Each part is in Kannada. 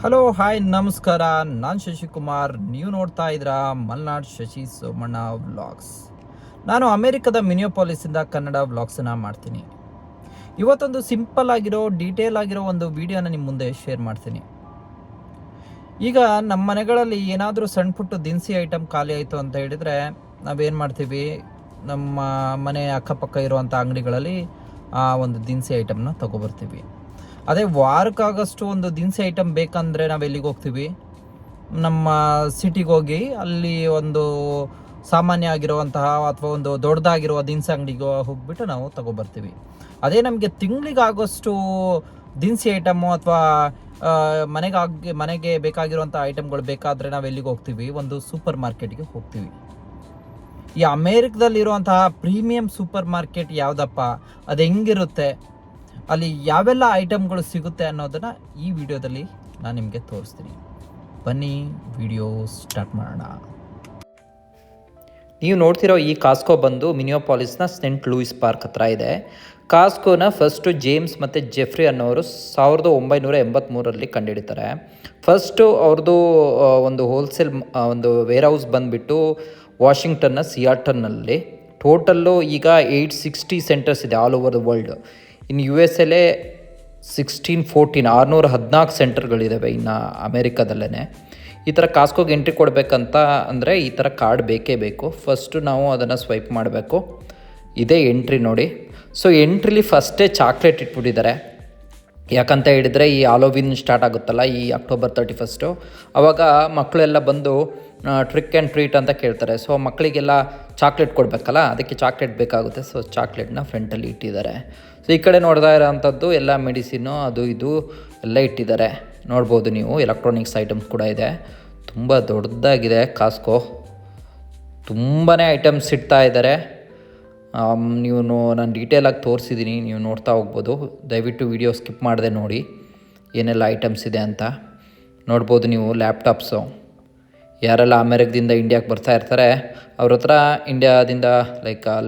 ಹಲೋ ಹಾಯ್ ನಮಸ್ಕಾರ. ನಾನು ಶಶಿಕುಮಾರ್. ನೀವು ನೋಡ್ತಾ ಇದ್ದೀರಾ ಮಲ್ನಾಡ್ ಶಶಿ ಸೋಮಣ್ಣ ವ್ಲಾಗ್ಸ್. ನಾನು ಅಮೆರಿಕದ ಮಿನಿಯೋಪಾಲಿಸಿಂದ ಕನ್ನಡ ವ್ಲಾಗ್ಸನ್ನು ಮಾಡ್ತೀನಿ. ಇವತ್ತೊಂದು ಸಿಂಪಲ್ ಆಗಿರೋ ಡೀಟೇಲ್ ಆಗಿರೋ ಒಂದು ವಿಡಿಯೋನ ನಿಮ್ಮ ಮುಂದೆ ಶೇರ್ ಮಾಡ್ತೀನಿ. ಈಗ ನಮ್ಮ ಮನೆಗಳಲ್ಲಿ ಏನಾದರೂ ಸಣ್ಣ ಪುಟ್ಟು ದಿನಸಿ ಐಟಮ್ ಖಾಲಿ ಆಯಿತು ಅಂತ ಹೇಳಿದರೆ ನಾವೇನು ಮಾಡ್ತೀವಿ, ನಮ್ಮ ಮನೆ ಅಕ್ಕಪಕ್ಕ ಇರುವಂಥ ಅಂಗಡಿಗಳಲ್ಲಿ ಆ ಒಂದು ದಿನಸಿ ಐಟಮ್ನ ತೊಗೊಬರ್ತೀವಿ. ಅದೇ ವಾರಕ್ಕಾಗಷ್ಟು ಒಂದು ದಿನಸಿ ಐಟಮ್ ಬೇಕಂದರೆ ನಾವು ಎಲ್ಲಿಗೆ ಹೋಗ್ತೀವಿ, ನಮ್ಮ ಸಿಟಿಗೆ ಹೋಗಿ ಅಲ್ಲಿ ಒಂದು ಸಾಮಾನ್ಯ ಆಗಿರುವಂತಹ ಅಥವಾ ಒಂದು ದೊಡ್ಡದಾಗಿರುವ ದಿನಸಿ ಅಂಗಡಿಗೆ ಹೋಗ್ಬಿಟ್ಟು ನಾವು ತೊಗೊಬರ್ತೀವಿ. ಅದೇ ನಮಗೆ ತಿಂಗಳಿಗಾಗೋಷ್ಟು ದಿನಸಿ ಐಟಮು ಅಥವಾ ಮನೆಗೆ ಬೇಕಾಗಿರುವಂಥ ಐಟಮ್ಗಳು ಬೇಕಾದರೆ ನಾವು ಎಲ್ಲಿಗೆ ಹೋಗ್ತೀವಿ, ಒಂದು ಸೂಪರ್ ಮಾರ್ಕೆಟ್ಗೆ ಹೋಗ್ತೀವಿ. ಈ ಅಮೇರಿಕದಲ್ಲಿರುವಂತಹ ಪ್ರೀಮಿಯಂ ಸೂಪರ್ ಮಾರ್ಕೆಟ್ ಯಾವುದಪ್ಪ, ಅದು ಹೆಂಗಿರುತ್ತೆ, ಅಲ್ಲಿ ಯಾವೆಲ್ಲ ಐಟಮ್ಗಳು ಸಿಗುತ್ತೆ ಅನ್ನೋದನ್ನು ಈ ವಿಡಿಯೋದಲ್ಲಿ ನಾನು ನಿಮಗೆ ತೋರಿಸ್ತೀನಿ. ಬನ್ನಿ ವಿಡಿಯೋ ಸ್ಟಾರ್ಟ್ ಮಾಡೋಣ. ನೀವು ನೋಡ್ತಿರೋ ಈ ಕಾಸ್ಕೋ ಬಂದು ಮಿನಿಯೋಪಾಲಿಸ್ನ ಸೆಂಟ್ ಲೂಯಿಸ್ ಪಾರ್ಕ್ ಹತ್ರ ಇದೆ. ಕಾಸ್ಕೋನ ಫಸ್ಟು ಜೇಮ್ಸ್ ಮತ್ತು ಜೆಫ್ರಿ ಅನ್ನೋರು 1983ರಲ್ಲಿ ಕಂಡುಹಿಡಿತಾರೆ. ಫಸ್ಟು ಅವ್ರದ್ದು ಒಂದು ಹೋಲ್ಸೇಲ್ ಒಂದು ವೇರ್ ಹೌಸ್ ಬಂದುಬಿಟ್ಟು ವಾಷಿಂಗ್ಟನ್ನ ಸಿಯಾಟಲ್ನಲ್ಲಿ. ಟೋಟಲ್ಲು ಈಗ 860 ಸೆಂಟರ್ಸ್ ಇದೆ ಆಲ್ ಓವರ್ ದ ವರ್ಲ್ಡ್. ಇನ್ನು ಯು ಎಸ್ ಎಲ್ಲೇ 614 ಸೆಂಟರ್ಗಳಿದ್ದಾವೆ ಇನ್ನು ಅಮೇರಿಕಾದಲ್ಲೇ. ಈ ಥರ ಕಾಸ್ಕೋಗೆ ಎಂಟ್ರಿ ಕೊಡಬೇಕಂತ ಅಂದರೆ ಈ ಥರ ಕಾರ್ಡ್ ಬೇಕೇ ಬೇಕು. ಫಸ್ಟು ನಾವು ಅದನ್ನು ಸ್ವೈಪ್ ಮಾಡಬೇಕು. ಇದೇ ಎಂಟ್ರಿ ನೋಡಿ. ಸೊ ಎಂಟ್ರಿಲಿ ಫಸ್ಟೇ ಚಾಕ್ಲೇಟ್ ಇಟ್ಬಿಟ್ಟಿದ್ದಾರೆ. ಯಾಕಂತ ಹೇಳಿದರೆ ಈ ಹಾಲೋವಿನ್ ಸ್ಟಾರ್ಟ್ ಆಗುತ್ತಲ್ಲ ಈ ಅಕ್ಟೋಬರ್ 31, ಆವಾಗ ಮಕ್ಕಳೆಲ್ಲ ಬಂದು ಟ್ರಿಕ್ ಆ್ಯಂಡ್ ಟ್ರೀಟ್ ಅಂತ ಕೇಳ್ತಾರೆ. ಸೊ ಮಕ್ಕಳಿಗೆಲ್ಲ ಚಾಕ್ಲೇಟ್ ಕೊಡಬೇಕಲ್ಲ, ಅದಕ್ಕೆ ಚಾಕ್ಲೇಟ್ ಬೇಕಾಗುತ್ತೆ. ಸೊ ಚಾಕ್ಲೇಟ್ನ ಫ್ರಂಟಲ್ಲಿ ಇಟ್ಟಿದ್ದಾರೆ. ಸೊ ಈ ಕಡೆ ನೋಡ್ತಾ ಇರೋವಂಥದ್ದು ಎಲ್ಲ ಮೆಡಿಸಿನ್ನು ಅದು ಇದು ಎಲ್ಲ ಇಟ್ಟಿದ್ದಾರೆ. ನೋಡ್ಬೋದು ನೀವು. ಎಲೆಕ್ಟ್ರಾನಿಕ್ಸ್ ಐಟಮ್ಸ್ ಕೂಡ ಇದೆ. ತುಂಬ ದೊಡ್ಡದಾಗಿದೆ ಕಾಸ್ಕೋ. ತುಂಬಾ ಐಟಮ್ಸ್ ಇಡ್ತಾ ಇದ್ದಾರೆ. ನೀವು ನಾನು ಡೀಟೇಲಾಗಿ ತೋರಿಸಿದ್ದೀನಿ, ನೀವು ನೋಡ್ತಾ ಹೋಗ್ಬೋದು. ದಯವಿಟ್ಟು ವಿಡಿಯೋ ಸ್ಕಿಪ್ ಮಾಡದೆ ನೋಡಿ ಏನೆಲ್ಲ ಐಟಮ್ಸ್ ಇದೆ ಅಂತ. ನೋಡ್ಬೋದು ನೀವು. ಲ್ಯಾಪ್ಟಾಪ್ಸು, ಯಾರೆಲ್ಲ ಅಮೇರಿಕದಿಂದ ಇಂಡಿಯಾಗೆ ಬರ್ತಾ ಇರ್ತಾರೆ ಅವ್ರ ಹತ್ರ ಇಂಡಿಯಾದಿಂದ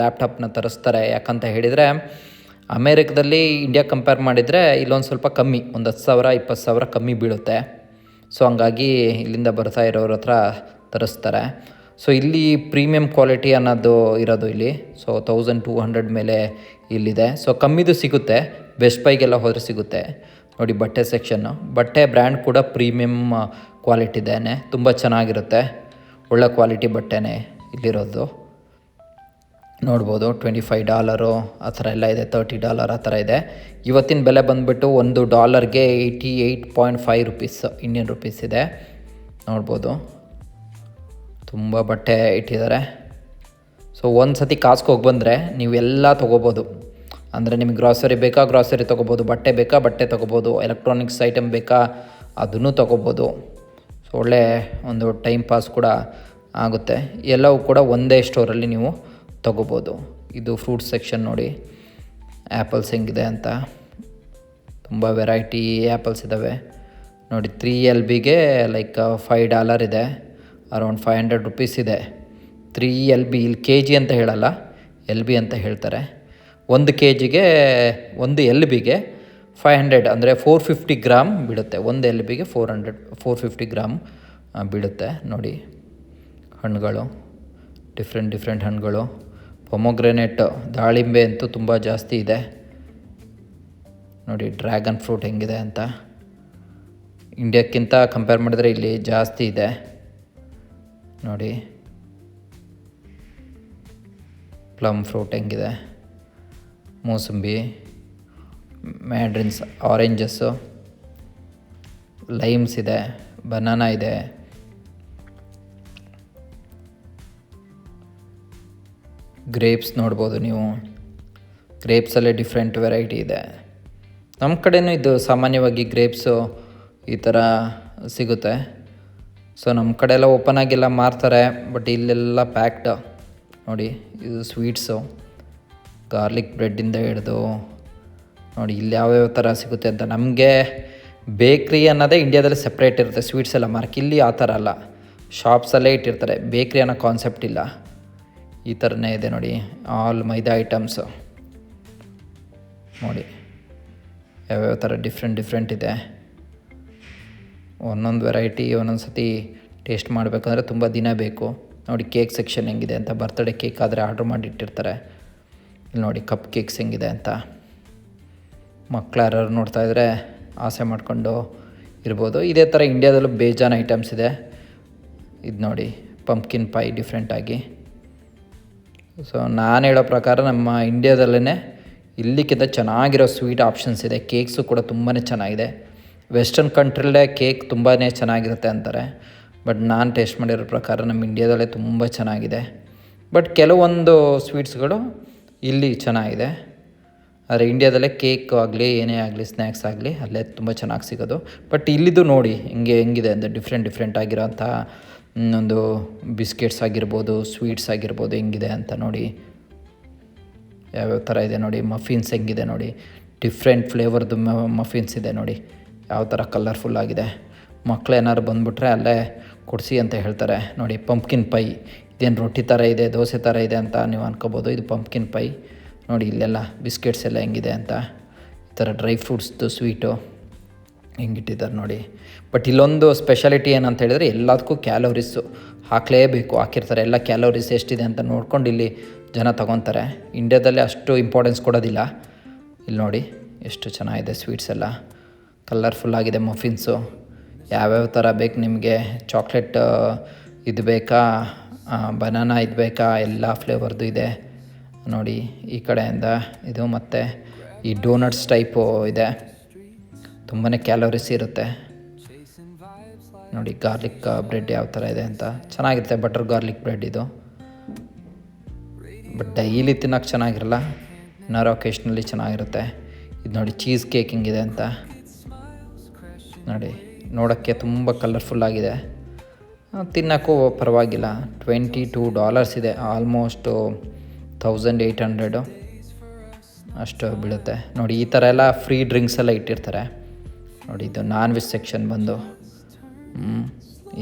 ಲ್ಯಾಪ್ಟಾಪ್ನ ತರಿಸ್ತಾರೆ. ಯಾಕಂತ ಹೇಳಿದರೆ ಅಮೇರಿಕದಲ್ಲಿ ಇಂಡಿಯಾ ಕಂಪೇರ್ ಮಾಡಿದರೆ ಇಲ್ಲೊಂದು ಸ್ವಲ್ಪ ಕಮ್ಮಿ, ಒಂದು 10,000-20,000 ಕಮ್ಮಿ ಬೀಳುತ್ತೆ. ಸೊ ಹಂಗಾಗಿ ಇಲ್ಲಿಂದ ಬರ್ತಾ ಇರೋರ ಹತ್ರ ತರಿಸ್ತಾರೆ. ಸೊ ಇಲ್ಲಿ ಪ್ರೀಮಿಯಂ ಕ್ವಾಲಿಟಿ ಅನ್ನೋದು ಇರೋದು ಇಲ್ಲಿ. ಸೊ 1200 ಮೇಲೆ ಇಲ್ಲಿದೆ. ಸೊ ಕಮ್ಮಿದು ಸಿಗುತ್ತೆ. ಬೆಸ್ಟ್ ಬೈಗೆಲ್ಲ ಹೋದರೆ ಸಿಗುತ್ತೆ ನೋಡಿ. ಬಟ್ಟೆ ಸೆಕ್ಷನ್ನು, ಬಟ್ಟೆ ಬ್ರ್ಯಾಂಡ್ ಕೂಡ ಪ್ರೀಮಿಯಮ್ ಕ್ವಾಲಿಟಿದೇನೆ, ತುಂಬ ಚೆನ್ನಾಗಿರುತ್ತೆ. ಒಳ್ಳೆ ಕ್ವಾಲಿಟಿ ಬಟ್ಟೆನೇ ಇಲ್ಲಿರೋದು. ನೋಡ್ಬೋದು. $25 ಆ ಥರ ಎಲ್ಲ ಇದೆ. $30 ಆ ಥರ ಇದೆ. ಇವತ್ತಿನ ಬೆಲೆ ಬಂದುಬಿಟ್ಟು $1 88.5 ರೂಪೀಸ್ ಇಂಡಿಯನ್ ರುಪೀಸ್ ಇದೆ. ನೋಡ್ಬೋದು. ತುಂಬ ಬಟ್ಟೆ ಇಟ್ಟಿದ್ದಾರೆ. ಸೊ ಒಂದು ಸತಿ ಕಾಸ್ಗೆ ಹೋಗಿ ಬಂದರೆ ನೀವೆಲ್ಲ ತೊಗೋಬೋದು. ಅಂದರೆ ನಿಮಗೆ ಗ್ರಾಸರಿ ಬೇಕಾ ಗ್ರಾಸರಿ ತೊಗೋಬೋದು, ಬಟ್ಟೆ ಬೇಕಾ ಬಟ್ಟೆ ತೊಗೋಬೋದು, ಎಲೆಕ್ಟ್ರಾನಿಕ್ಸ್ ಐಟಮ್ ಬೇಕಾ ಅದನ್ನು ತೊಗೋಬೋದು. ಸೊ ಒಳ್ಳೆ ಒಂದು ಟೈಮ್ ಪಾಸ್ ಕೂಡ ಆಗುತ್ತೆ. ಎಲ್ಲವೂ ಕೂಡ ಒಂದೇ ಸ್ಟೋರಲ್ಲಿ ನೀವು ತೊಗೋಬೋದು. ಇದು ಫ್ರೂಟ್ಸ್ ಸೆಕ್ಷನ್ ನೋಡಿ. ಆ್ಯಪಲ್ಸ್ ಹೆಂಗಿದೆ ಅಂತ. ತುಂಬ ವೆರೈಟಿ ಆ್ಯಪಲ್ಸ್ ಇದ್ದಾವೆ ನೋಡಿ. 3LBಗೆ $5 ಇದೆ. ಅರೌಂಡ್ 500 ರೂಪೀಸ್ ಇದೆ. 3LB. ಇಲ್ಲಿ KG ಅಂತ ಹೇಳಲ್ಲ, LB ಅಂತ ಹೇಳ್ತಾರೆ. 1 KGಗೆ 1 LBಗೆ 500 ಅಂದರೆ 450 ಗ್ರಾಮ್ ಬೀಳುತ್ತೆ. 1 LBಗೆ 450 ಗ್ರಾಮ್ ಬೀಳುತ್ತೆ ನೋಡಿ. ಹಣ್ಣುಗಳು, ಡಿಫ್ರೆಂಟ್ ಹಣ್ಣುಗಳು. ಪೊಮೊಗ್ರೆನೇಟ್, ದಾಳಿಂಬೆ ಅಂತೂ ತುಂಬ ಜಾಸ್ತಿ ಇದೆ ನೋಡಿ. ಡ್ರ್ಯಾಗನ್ ಫ್ರೂಟ್ ಹೆಂಗಿದೆ ಅಂತ. ಇಂಡಿಯಾಕ್ಕಿಂತ ಕಂಪೇರ್ ಮಾಡಿದ್ರೆ ಇಲ್ಲಿ ಜಾಸ್ತಿ ಇದೆ ನೋಡಿ. ಪ್ಲಮ್ ಫ್ರೂಟ್ ಹೆಂಗಿದೆ, ಮೂಸಂಬಿ, ಮ್ಯಾಂಡ್ರಿನ್ಸ್, ಆರೆಂಜಸ್ಸು, ಲೈಮ್ಸ್ ಇದೆ, ಬನಾನಾ ಇದೆ, ಗ್ರೇಪ್ಸ್ ನೋಡ್ಬೋದು ನೀವು. ಗ್ರೇಪ್ಸಲ್ಲೇ ಡಿಫ್ರೆಂಟ್ ವೆರೈಟಿ ಇದೆ. ನಮ್ಮ ಕಡೆಯೂ ಇದು ಸಾಮಾನ್ಯವಾಗಿ ಗ್ರೇಪ್ಸು ಈ ಥರ ಸಿಗುತ್ತೆ. ಸೊ ನಮ್ಮ ಕಡೆ ಎಲ್ಲ ಓಪನ್ ಆಗಿಲ್ಲ ಮಾರ್ತಾರೆ, ಬಟ್ ಇಲ್ಲೆಲ್ಲ ಪ್ಯಾಕ್ಡ್ ನೋಡಿ. ಇದು ಸ್ವೀಟ್ಸು, ಗಾರ್ಲಿಕ್ ಬ್ರೆಡ್ಡಿಂದ ಹಿಡಿದು ನೋಡಿ ಇಲ್ಲಿ ಯಾವ್ಯಾವ ಥರ ಸಿಗುತ್ತೆ ಅಂತ. ನಮಗೆ ಬೇಕ್ರಿ ಅನ್ನೋದೇ ಇಂಡಿಯಾದಲ್ಲಿ ಸಪ್ರೇಟ್ ಇರುತ್ತೆ, ಸ್ವೀಟ್ಸ್ ಎಲ್ಲ ಮಾರ್ಕ್. ಇಲ್ಲಿ ಆ ಥರ ಅಲ್ಲ, ಶಾಪ್ಸಲ್ಲೇ ಇಟ್ಟಿರ್ತಾರೆ. ಬೇಕ್ರಿ ಅನ್ನೋ ಕಾನ್ಸೆಪ್ಟ್ ಇಲ್ಲ. ಈ ಥರನೇ ಇದೆ ನೋಡಿ. ಆಲ್ ಮೈದಾ ಐಟಮ್ಸು ನೋಡಿ. ಯಾವ್ಯಾವ ಥರ ಡಿಫ್ರೆಂಟ್ ಇದೆ. ಒಂದೊಂದು ವೆರೈಟಿ ಒಂದೊಂದು ಸತಿ ಟೇಸ್ಟ್ ಮಾಡಬೇಕಂದ್ರೆ ತುಂಬ ದಿನ ಬೇಕು. ನೋಡಿ ಕೇಕ್ ಸೆಕ್ಷನ್ ಹೆಂಗಿದೆ ಅಂತ. ಬರ್ತ್ಡೇ ಕೇಕ್ ಆದರೆ ಆರ್ಡ್ರ್ ಮಾಡಿಟ್ಟಿರ್ತಾರೆ. ಇಲ್ಲಿ ನೋಡಿ ಕಪ್ ಕೇಕ್ಸ್ ಹೆಂಗಿದೆ ಅಂತ. ಮಕ್ಳು ಯಾರು ನೋಡ್ತಾಯಿದ್ರೆ ಆಸೆ ಮಾಡ್ಕೊಂಡು ಇರ್ಬೋದು. ಇದೇ ಥರ ಇಂಡಿಯಾದಲ್ಲೂ ಬೇಜಾನ್ ಐಟಮ್ಸ್ ಇದೆ. ಇದು ನೋಡಿ ಪಂಪ್ಕಿನ್ ಪೈ ಡಿಫ್ರೆಂಟಾಗಿ. ಸೊ ನಾನು ಹೇಳೋ ಪ್ರಕಾರ ನಮ್ಮ ಇಂಡಿಯಾದಲ್ಲೇ ಇಲ್ಲಿಕ್ಕಿಂತ ಚೆನ್ನಾಗಿರೋ ಸ್ವೀಟ್ ಆಪ್ಷನ್ಸ್ ಇದೆ. ಕೇಕ್ಸು ಕೂಡ ತುಂಬಾ ಚೆನ್ನಾಗಿದೆ. ವೆಸ್ಟರ್ನ್ ಕಂಟ್ರಿಲೇ ಕೇಕ್ ತುಂಬಾ ಚೆನ್ನಾಗಿರುತ್ತೆ ಅಂತಾರೆ. ಬಟ್ ನಾನು ಟೇಸ್ಟ್ ಮಾಡಿರೋ ಪ್ರಕಾರ ನಮ್ಮ ಇಂಡಿಯಾದಲ್ಲೇ ತುಂಬ ಚೆನ್ನಾಗಿದೆ. ಬಟ್ ಕೆಲವೊಂದು ಸ್ವೀಟ್ಸ್ಗಳು ಇಲ್ಲಿ ಚೆನ್ನಾಗಿದೆ. ಆದರೆ ಇಂಡಿಯಾದಲ್ಲೇ ಕೇಕ್ ಆಗಲಿ ಏನೇ ಆಗಲಿ ಸ್ನ್ಯಾಕ್ಸ್ ಆಗಲಿ ಅಲ್ಲೇ ತುಂಬ ಚೆನ್ನಾಗಿ ಸಿಗೋದು. ಬಟ್ ಇಲ್ಲಿದು ನೋಡಿ ಹೆಂಗಿದೆ ಅಂದರೆ ಡಿಫ್ರೆಂಟ್ ಆಗಿರೋಂಥ ಒಂದು ಬಿಸ್ಕೆಟ್ಸ್ ಆಗಿರ್ಬೋದು, ಸ್ವೀಟ್ಸ್ ಆಗಿರ್ಬೋದು ಹೆಂಗಿದೆ ಅಂತ ನೋಡಿ. ಯಾವ್ಯಾವ ಥರ ಇದೆ ನೋಡಿ. ಮಫಿನ್ಸ್ ಹೆಂಗಿದೆ ನೋಡಿ. ಡಿಫ್ರೆಂಟ್ ಫ್ಲೇವರ್ದು ಮಫಿನ್ಸ್ ಇದೆ ನೋಡಿ. ಯಾವ ಥರ ಕಲರ್ಫುಲ್ ಆಗಿದೆ. ಮಕ್ಳು ಏನಾದ್ರು ಬಂದುಬಿಟ್ರೆ ಅಲ್ಲೇ ಕೊಡಿಸಿ ಅಂತ ಹೇಳ್ತಾರೆ. ನೋಡಿ ಪಂಪ್ಕಿನ್ ಪೈ ಇದೇನು ರೊಟ್ಟಿ ಥರ ಇದೆ, ದೋಸೆ ಥರ ಇದೆ ಅಂತ ನೀವು ಅನ್ಕೋಬೋದು. ಇದು ಪಂಪ್ಕಿನ್ ಪೈ ನೋಡಿ. ಇಲ್ಲೆಲ್ಲ ಬಿಸ್ಕೆಟ್ಸ್ ಎಲ್ಲ ಹೆಂಗಿದೆ ಅಂತ. ಈ ಥರ ಡ್ರೈ ಫ್ರೂಟ್ಸ್ದು ಸ್ವೀಟು ಹೆಂಗಿಟ್ಟಿದ್ದಾರೆ ನೋಡಿ. ಬಟ್ ಇಲ್ಲೊಂದು ಸ್ಪೆಷಾಲಿಟಿ ಏನಂತ ಹೇಳಿದರೆ ಎಲ್ಲದಕ್ಕೂ ಕ್ಯಾಲೋರೀಸು ಹಾಕಿರ್ತಾರೆ. ಎಲ್ಲ ಕ್ಯಾಲೋರೀಸ್ ಎಷ್ಟಿದೆ ಅಂತ ನೋಡ್ಕೊಂಡು ಇಲ್ಲಿ ಜನ ತೊಗೊತಾರೆ. ಇಂಡಿಯಾದಲ್ಲಿ ಅಷ್ಟು ಇಂಪಾರ್ಟೆನ್ಸ್ ಕೊಡೋದಿಲ್ಲ. ಇಲ್ಲಿ ನೋಡಿ ಎಷ್ಟು ಚೆನ್ನಾಗಿದೆ ಸ್ವೀಟ್ಸ್ ಎಲ್ಲ. ಕಲರ್ಫುಲ್ಲಾಗಿದೆ ಮಫಿನ್ಸು. ಯಾವ್ಯಾವ ಥರ ಬೇಕು ನಿಮಗೆ. ಚಾಕ್ಲೇಟ್ ಇದು ಬೇಕಾ, ಬನಾನಾ ಇದು ಬೇಕಾ, ಎಲ್ಲ ಫ್ಲೇವರ್ದು ಇದೆ ನೋಡಿ. ಈ ಕಡೆಯಿಂದ ಇದು ಮತ್ತು ಈ ಡೋನಟ್ಸ್ ಟೈಪು ಇದೆ. ತುಂಬಾ ಕ್ಯಾಲೋರೀಸ್ ಇರುತ್ತೆ ನೋಡಿ. ಗಾರ್ಲಿಕ್ ಬ್ರೆಡ್ ಯಾವ ಥರ ಇದೆ ಅಂತ ಚೆನ್ನಾಗಿರುತ್ತೆ. ಬಟರ್ ಗಾರ್ಲಿಕ್ ಬ್ರೆಡ್ ಇದು. ಬಟ್ ಡೈಲಿ ತಿನ್ನೋಕ್ಕೆ ಚೆನ್ನಾಗಿರಲ್ಲ, ಏನಾರು ಒಕೇಶ್ನಲ್ಲಿ ಚೆನ್ನಾಗಿರುತ್ತೆ. ಇದು ನೋಡಿ ಚೀಸ್ ಕೇಕ್ ಹಿಂಗಿದೆ ಅಂತ ನೋಡಿ. ನೋಡೋಕ್ಕೆ ತುಂಬ ಕಲರ್ಫುಲ್ಲಾಗಿದೆ. ತಿನ್ನೋಕ್ಕೂ ಪರವಾಗಿಲ್ಲ. $22 ಇದೆ. ಆಲ್ಮೋಸ್ಟು 1800 ಅಷ್ಟು ಬೀಳುತ್ತೆ ನೋಡಿ. ಈ ಥರ ಎಲ್ಲ ಫ್ರೀ ಡ್ರಿಂಕ್ಸ್ ಎಲ್ಲ ಇಟ್ಟಿರ್ತಾರೆ ನೋಡಿ. ಇದು ನಾನ್ ವೆಜ್ ಸೆಕ್ಷನ್ ಬಂದು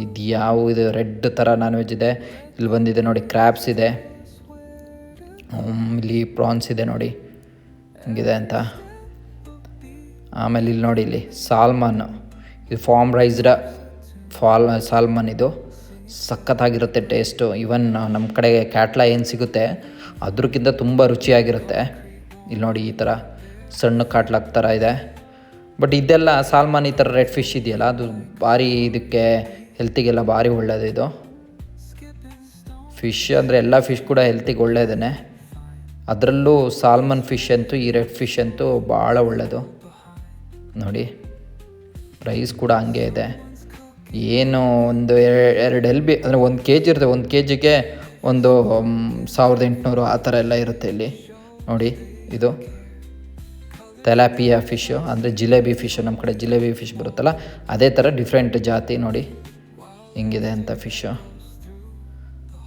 ಇದು ಇದು ರೆಡ್ ಥರ ನಾನ್ ವೆಜ್ ಇದೆ. ಇಲ್ಲಿ ಬಂದಿದೆ ನೋಡಿ ಕ್ರ್ಯಾಬ್ಸ್ ಇದೆ. ಇಲ್ಲಿ ಪ್ರಾನ್ಸ್ ಇದೆ ನೋಡಿ ಹಿಂಗಿದೆ ಅಂತ. ಆಮೇಲೆ ಇಲ್ಲಿ ನೋಡಿ ಇಲ್ಲಿ ಸಾಲ್ಮನ್, ಇದು ಫಾರ್ಮ್ ರೈಸ್ಡ್ ಸಾಲ್ಮನ್. ಇದು ಸಖತ್ತಾಗಿರುತ್ತೆ ಟೇಸ್ಟು. ಈವನ್ ನಮ್ಮ ಕಡೆ ಕ್ಯಾಟ್ಲಾ ಏನು ಸಿಗುತ್ತೆ ಅದ್ರಕ್ಕಿಂತ ತುಂಬ ರುಚಿಯಾಗಿರುತ್ತೆ. ಇಲ್ಲಿ ನೋಡಿ ಈ ಥರ ಸಣ್ಣ ಕಾಟ್ಲಾಕ್ ಥರ ಇದೆ. ಬಟ್ ಇದೆಲ್ಲ ಸಾಲ್ಮನ್ ಈ ಥರ ರೆಡ್ ಫಿಶ್ ಇದೆಯಲ್ಲ ಅದು ಭಾರಿ ಇದಕ್ಕೆ ಹೆಲ್ತಿಗೆಲ್ಲ ಭಾರಿ ಒಳ್ಳೆಯದು. ಇದು ಫಿಶ್ ಅಂದರೆ ಎಲ್ಲ ಫಿಶ್ ಕೂಡ ಹೆಲ್ತಿಗೆ ಒಳ್ಳೆಯದೇ. ಅದರಲ್ಲೂ ಸಾಲ್ಮನ್ ಫಿಶ್ ಅಂತೂ, ಈ ರೆಡ್ ಫಿಶ್ ಅಂತೂ ಭಾಳ ಒಳ್ಳೆಯದು ನೋಡಿ. ಪ್ರೈಸ್ ಕೂಡ ಹಂಗೆ ಇದೆ. ಏನು ಒಂದು 2 LB ಅಂದರೆ 1 kg ಇರುತ್ತೆ. 1 kgಗೆ ಒಂದು 1800 ಆ ಥರ ಎಲ್ಲ ಇರುತ್ತೆ ಇಲ್ಲಿ ನೋಡಿ. ಇದು ತೆಲಾಪಿಯಾ ಫಿಶ್ಶು ಅಂದರೆ ಜಿಲೇಬಿ ಫಿಶ್ಶು. ನಮ್ಮ ಕಡೆ ಜಿಲೇಬಿ ಫಿಶ್ ಬರುತ್ತಲ್ಲ ಅದೇ ಥರ ಡಿಫ್ರೆಂಟ್ ಜಾತಿ ನೋಡಿ ಹಿಂಗಿದೆ ಅಂತ ಫಿಶ್ಶು.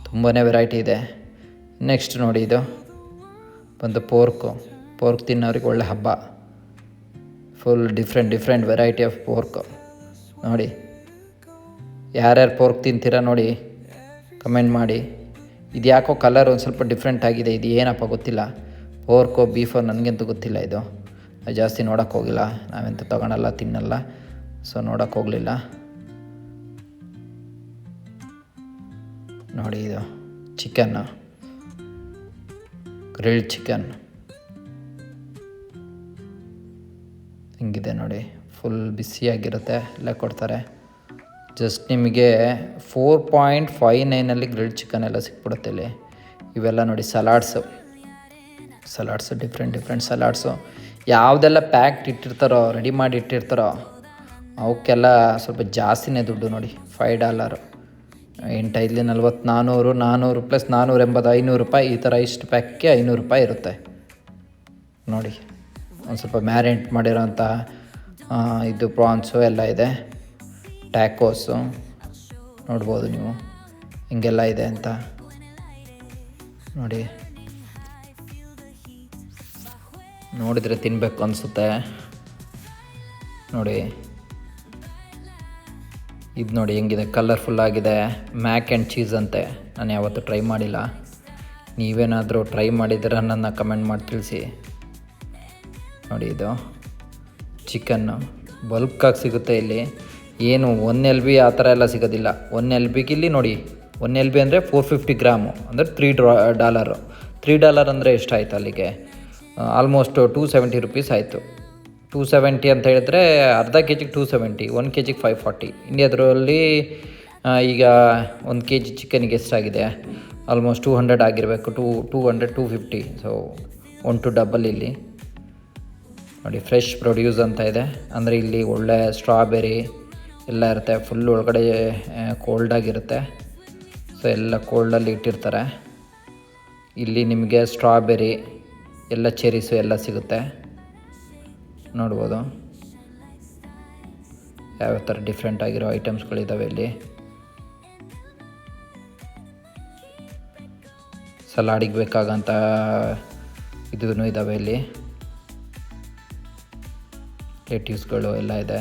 ತುಂಬಾ ವೆರೈಟಿ ಇದೆ. ನೆಕ್ಸ್ಟ್ ನೋಡಿ ಇದು ಬಂದು ಪೋರ್ಕ್ ತಿನ್ನೋರಿಗೆ ಒಳ್ಳೆ ಹಬ್ಬ. Full different variety of pork ನೋಡಿ. ಯಾರ್ಯಾರು ಪೋರ್ಕ್ ತಿಂತೀರಾ ನೋಡಿ ಕಮೆಂಟ್ ಮಾಡಿ. ಇದು ಯಾಕೋ ಕಲರ್ ಒಂದು ಸ್ವಲ್ಪ ಡಿಫ್ರೆಂಟ್ ಆಗಿದೆ. ಇದು ಏನಪ್ಪ ಗೊತ್ತಿಲ್ಲ. ಪೋರ್ಕೋ ಬೀಫೋ ನನಗಂತೂ ಗೊತ್ತಿಲ್ಲ. ಇದು ಜಾಸ್ತಿ ನೋಡೋಕ್ಕೆ ಹೋಗಿಲ್ಲ. ನಾವೆಂತ ತೊಗೊಳಲ್ಲ, ತಿನ್ನಲ್ಲ. ಸೊ ನೋಡೋಕ್ಕೆ ಹೋಗಲಿಲ್ಲ ನೋಡಿ. ಇದು ಚಿಕನ್, ಗ್ರಿಲ್ಡ್ ಚಿಕನ್ ಹಿಂಗಿದೆ ನೋಡಿ. ಫುಲ್ ಬಿಸಿಯಾಗಿರುತ್ತೆ. ಎಲ್ಲ ಕೊಡ್ತಾರೆ. ಜಸ್ಟ್ ನಿಮಗೆ 4.59 ಗ್ರಿಲ್ಡ್ ಚಿಕನ್ ಎಲ್ಲ ಸಿಕ್ಬಿಡುತ್ತೆ ಇಲ್ಲಿ. ಇವೆಲ್ಲ ನೋಡಿ ಸಲಾಡ್ಸು ಡಿಫ್ರೆಂಟ್ ಸಲಾಡ್ಸು. ಯಾವುದೆಲ್ಲ ಪ್ಯಾಕ್ಡ್ ಇಟ್ಟಿರ್ತಾರೋ, ರೆಡಿ ಮಾಡಿ ಇಟ್ಟಿರ್ತಾರೋ ಅವಕ್ಕೆಲ್ಲ ಸ್ವಲ್ಪ ಜಾಸ್ತಿನೇ ದುಡ್ಡು ನೋಡಿ. $5 8 5 40 400 ಪ್ಲಸ್ 480 500 ಈ ಥರ. ಇಷ್ಟು ಪ್ಯಾಕ್ಗೆ $500 ಇರುತ್ತೆ ನೋಡಿ. ಒಂದು ಸ್ವಲ್ಪ ಮ್ಯಾರಿನೇಟ್ ಮಾಡಿರೋಂಥ ಇದು ಪ್ರಾನ್ಸು ಎಲ್ಲ ಇದೆ. ಟ್ಯಾಕೋಸು ನೋಡ್ಬೋದು ನೀವು ಹಿಂಗೆಲ್ಲ ಇದೆ ಅಂತ ನೋಡಿ. ನೋಡಿದರೆ ತಿನ್ನಬೇಕು ಅನಿಸುತ್ತೆ ನೋಡಿ. ಇದು ನೋಡಿ ಹೆಂಗಿದೆ, ಕಲರ್ಫುಲ್ಲಾಗಿದೆ. ಮ್ಯಾಕ್ ಆ್ಯಂಡ್ ಚೀಸ್ ಅಂತೆ. ನಾನು ಯಾವತ್ತೂ ಟ್ರೈ ಮಾಡಿಲ್ಲ. ನೀವೇನಾದರೂ ಟ್ರೈ ಮಾಡಿದರೆ ನನ್ನ ಕಮೆಂಟ್ ಮಾಡಿ ತಿಳಿಸಿ ನೋಡಿ. ಇದು ಚಿಕನ್ನು ಬಲ್ಕಾಗಿ ಸಿಗುತ್ತೆ ಇಲ್ಲಿ. ಏನು 1 LB ಆ ಥರ ಎಲ್ಲ ಸಿಗೋದಿಲ್ಲ. 1 LBಗೆ ಇಲ್ಲಿ ನೋಡಿ, 1 LB ಅಂದರೆ 450 ಗ್ರಾಮು ಅಂದರೆ $3. $3 ಅಂದರೆ ಎಷ್ಟಾಯಿತು ಅಲ್ಲಿಗೆ? ಆಲ್ಮೋಸ್ಟ್ $270 ಆಯಿತು. 270 ಅಂತ ಹೇಳಿದ್ರೆ ಅರ್ಧ ಕೆ ಜಿಗೆ 270, 1 ಕೆ ಜಿಗೆ 540. ಇಂಡಿಯಾದ್ರಲ್ಲಿ ಈಗ 1 ಕೆ ಜಿ ಚಿಕನಿಗೆ ಎಷ್ಟಾಗಿದೆ? ಆಲ್ಮೋಸ್ಟ್ 200 ಆಗಿರಬೇಕು, 200 250. ಸೊ 1 to ಡಬಲ್ ಇಲ್ಲಿ ನೋಡಿ. ಫ್ರೆಶ್ ಪ್ರೊಡ್ಯೂಸ್ ಅಂತ ಇದೆ, ಅಂದರೆ ಇಲ್ಲಿ ಒಳ್ಳೆ ಸ್ಟ್ರಾಬೆರಿ ಎಲ್ಲ ಇರುತ್ತೆ. ಫುಲ್ ಒಳಗಡೆ ಕೋಲ್ಡಾಗಿರುತ್ತೆ. ಸೊ ಎಲ್ಲ ಕೋಲ್ಡಲ್ಲಿ ಇಟ್ಟಿರ್ತಾರೆ. ಇಲ್ಲಿ ನಿಮಗೆ ಸ್ಟ್ರಾಬೆರಿ ಎಲ್ಲ ಚೆರೀಸು ಎಲ್ಲ ಸಿಗುತ್ತೆ ನೋಡ್ಬೋದು. ಯಾವ್ಯಾವ ಥರ ಡಿಫ್ರೆಂಟ್ ಆಗಿರೋ ಐಟಮ್ಸ್ಗಳಿದ್ದಾವೆ ಇಲ್ಲಿ. ಸಲಾಡಿಗೆ ಬೇಕಾಗಂಥ ಇದೂ ಇದ್ದಾವೆ ಇಲ್ಲಿ. ಲೆಟ್ಯೂಸ್ಗಳು ಎಲ್ಲ ಇದೆ.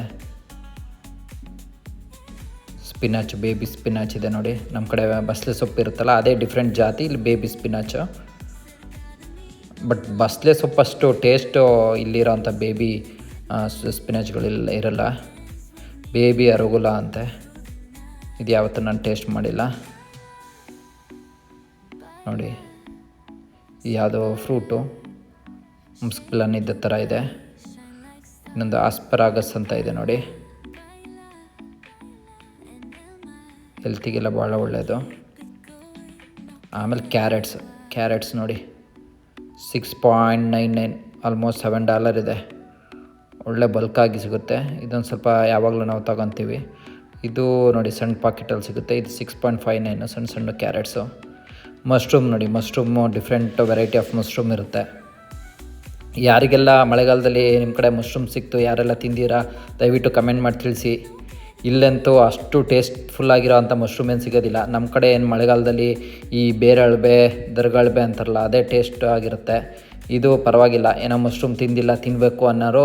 ಸ್ಪಿನಾಚ್, ಬೇಬಿ ಸ್ಪಿನಾಚ್ ಇದೆ ನೋಡಿ. ನಮ್ಮ ಕಡೆ ಬಸ್ಲೆ ಸೊಪ್ಪು ಇರುತ್ತಲ್ಲ, ಅದೇ ಡಿಫ್ರೆಂಟ್ ಜಾತಿ. ಇಲ್ಲಿ ಬೇಬಿ ಸ್ಪಿನಾಚು. ಬಟ್ ಬಸ್ಲೆ ಸೊಪ್ಪಷ್ಟು ಟೇಸ್ಟು ಇಲ್ಲಿರೋಂಥ ಬೇಬಿ ಸ್ಪಿನಾಚ್ಗಳಿಲ್ಲ ಇರಲ್ಲ. ಬೇಬಿ ಅರುಗುಲ ಅಂತೆ. ಇದು ಯಾವತ್ತೂ ನಾನು ಟೇಸ್ಟ್ ಮಾಡಿಲ್ಲ ನೋಡಿ. ಯಾವುದೋ ಫ್ರೂಟು ಮುಸ್ಕ್ಲನ್ ಇದ್ದ ಥರ ಇದೆ. ಇನ್ನೊಂದು ಆಸ್ಪರಾಗಸ್ ಅಂತ ಇದೆ ನೋಡಿ. ಹೆಲ್ತಿಗೆಲ್ಲ ಭಾಳ ಒಳ್ಳೆಯದು. ಆಮೇಲೆ ಕ್ಯಾರೆಟ್ಸ್ ನೋಡಿ, 6.99, ಆಲ್ಮೋಸ್ಟ್ $7 ಇದೆ. ಒಳ್ಳೆ ಬಲ್ಕಾಗಿ ಸಿಗುತ್ತೆ. ಇದೊಂದು ಸ್ವಲ್ಪ ಯಾವಾಗಲೂ ನಾವು ತಗೊತೀವಿ. ಇದು ನೋಡಿ ಸಣ್ಣ ಪಾಕೆಟಲ್ಲಿ ಸಿಗುತ್ತೆ. ಇದು 6.59 ಸಣ್ಣ ಸಣ್ಣ ಕ್ಯಾರೆಟ್ಸು. ಮಶ್ರೂಮ್ ನೋಡಿ, mushroom different variety of mushroom ಇರುತ್ತೆ. ಯಾರಿಗೆಲ್ಲ ಮಳೆಗಾಲದಲ್ಲಿ ನಿಮ್ಮ ಕಡೆ ಮಶ್ರೂಮ್ ಸಿಕ್ತು, ಯಾರೆಲ್ಲ ತಿಂದಿರಾ ದಯವಿಟ್ಟು ಕಮೆಂಟ್ ಮಾಡಿ ತಿಳಿಸಿ. ಇಲ್ಲಂತೂ ಅಷ್ಟು ಟೇಸ್ಟ್ಫುಲ್ಲಾಗಿರೋ ಅಂಥ ಮಶ್ರೂಮ್ ಏನು ಸಿಗೋದಿಲ್ಲ. ನಮ್ಮ ಕಡೆ ಏನು ಮಳೆಗಾಲದಲ್ಲಿ ಈ ಬೇರಳಬೆ, ದರ್ಗಳಬೆ ಅಂತಾರಲ್ಲ, ಅದೇ ಟೇಸ್ಟ್ ಆಗಿರುತ್ತೆ. ಇದು ಪರವಾಗಿಲ್ಲ, ಏನೋ ಮಶ್ರೂಮ್ ತಿಂದಿಲ್ಲ ತಿನ್ನಬೇಕು ಅನ್ನೋರು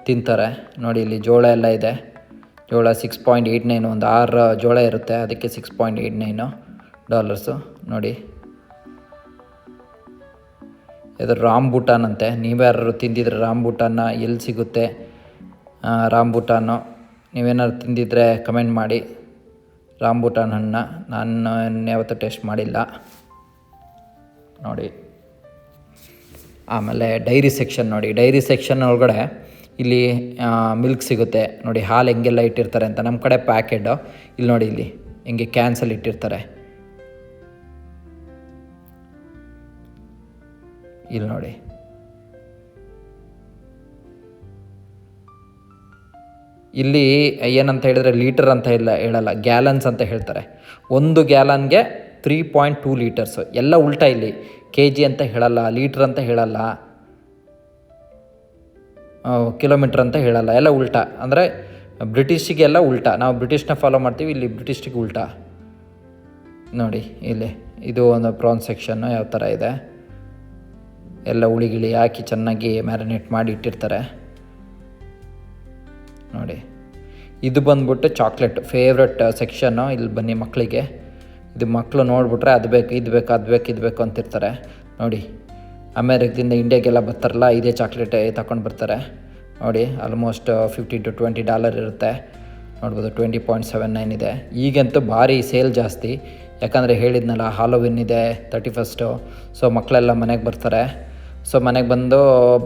ತಿಂತಾರೆ ನೋಡಿ. ಇಲ್ಲಿ ಜೋಳ ಎಲ್ಲ ಇದೆ. ಜೋಳ 6.89, ಒಂದು 6 ಜೋಳ ಇರುತ್ತೆ, ಅದಕ್ಕೆ $6.89 ನೋಡಿ. ಇದು ರಾಂಬೂಟಾನ್ ಅಂತೆ. ನೀವ್ಯಾರು ತಿಂದಿದ್ರೆ ರಾಂಬೂಟಾನ್ನ ಎಲ್ಲಿ ಸಿಗುತ್ತೆ? ರಾಂಬೂಟಾನು ನೀವೇನಾದ್ರು ತಿಂದಿದ್ರೆ ಕಮೆಂಟ್ ಮಾಡಿ. ರಾಂಬೂಟಾನ್ ಹಣ್ಣು ನಾನು ಯಾವತ್ತೂ ಟೇಸ್ಟ್ ಮಾಡಿಲ್ಲ ನೋಡಿ. ಆಮೇಲೆ ಡೈರಿ ಸೆಕ್ಷನ್ ನೋಡಿ. ಡೈರಿ ಸೆಕ್ಷನ್ ಒಳಗಡೆ ಇಲ್ಲಿ ಮಿಲ್ಕ್ ಸಿಗುತ್ತೆ ನೋಡಿ. ಹಾಲು ಹೆಂಗೆಲ್ಲ ಇಟ್ಟಿರ್ತಾರೆ ಅಂತ. ನಮ್ಮ ಕಡೆ ಪ್ಯಾಕೆಟು, ಇಲ್ಲಿ ನೋಡಿ, ಇಲ್ಲಿ ಹೆಂಗೆ ಕ್ಯಾನ್ಸಲ್ಲಿ ಇಟ್ಟಿರ್ತಾರೆ. ಇಲ್ಲಿ ನೋಡಿ, ಇಲ್ಲಿ ಏನಂತ ಹೇಳಿದ್ರೆ ಲೀಟರ್ ಅಂತ ಹೇಳಲ್ಲ, ಗ್ಯಾಲನ್ಸ್ ಅಂತ ಹೇಳ್ತಾರೆ. 1 ಗ್ಯಾಲನ್ಗೆ 3.2 ಲೀಟರ್ಸು. ಎಲ್ಲ ಉಲ್ಟಾ ಇಲ್ಲಿ. ಕೆ ಜಿ ಅಂತ ಹೇಳಲ್ಲ, ಲೀಟ್ರ್ ಅಂತ ಹೇಳಲ್ಲ, ಕಿಲೋಮೀಟ್ರ್ ಅಂತ ಹೇಳಲ್ಲ, ಎಲ್ಲ ಉಲ್ಟಾ. ಅಂದರೆ ಬ್ರಿಟಿಷಿಗೆಲ್ಲ ಉಲ್ಟಾ. ನಾವು ಬ್ರಿಟಿಷ್ನ ಫಾಲೋ ಮಾಡ್ತೀವಿ, ಇಲ್ಲಿ ಬ್ರಿಟಿಷ್ಗೆ ಉಲ್ಟಾ ನೋಡಿ. ಇಲ್ಲಿ ಇದು ಒಂದು ಪ್ರಾನ್ ಸೆಕ್ಷನ್ನು ಯಾವ ಥರ ಇದೆ. ಎಲ್ಲ ಹುಳಿಗಿಳಿ ಹಾಕಿ ಚೆನ್ನಾಗಿ ಮ್ಯಾರಿನೇಟ್ ಮಾಡಿ ಇಟ್ಟಿರ್ತಾರೆ ನೋಡಿ. ಇದು ಬಂದ್ಬಿಟ್ಟು ಚಾಕ್ಲೇಟ್ ಫೇವ್ರೆಟ್ ಸೆಕ್ಷನ್ನು. ಇಲ್ಲಿ ಬನ್ನಿ ಮಕ್ಕಳಿಗೆ. ಇದು ಮಕ್ಕಳು ನೋಡಿಬಿಟ್ರೆ ಅದು ಬೇಕು, ಇದು ಬೇಕು, ಅದು ಬೇಕು, ಇದು ಬೇಕು ಅಂತಿರ್ತಾರೆ ನೋಡಿ. ಅಮೇರಿಕದಿಂದ ಇಂಡಿಯಾಗೆಲ್ಲ ಬರ್ತಾರಲ್ಲ, ಇದೇ ಚಾಕ್ಲೇಟ್ ತಗೊಂಡು ಬರ್ತಾರೆ ನೋಡಿ. ಆಲ್ಮೋಸ್ಟ್ $15 to $20 ಇರುತ್ತೆ ನೋಡ್ಬೋದು. 20.79 ಇದೆ. ಈಗಂತೂ ಭಾರಿ ಸೇಲ್ ಜಾಸ್ತಿ. ಯಾಕಂದರೆ ಹೇಳಿದ್ನಲ್ಲ, ಹಾಲೋವಿನ್ ಇದೆ 31st. ಸೊ ಮಕ್ಕಳೆಲ್ಲ ಮನೆಗೆ ಬರ್ತಾರೆ. ಸೊ ಮನೆಗೆ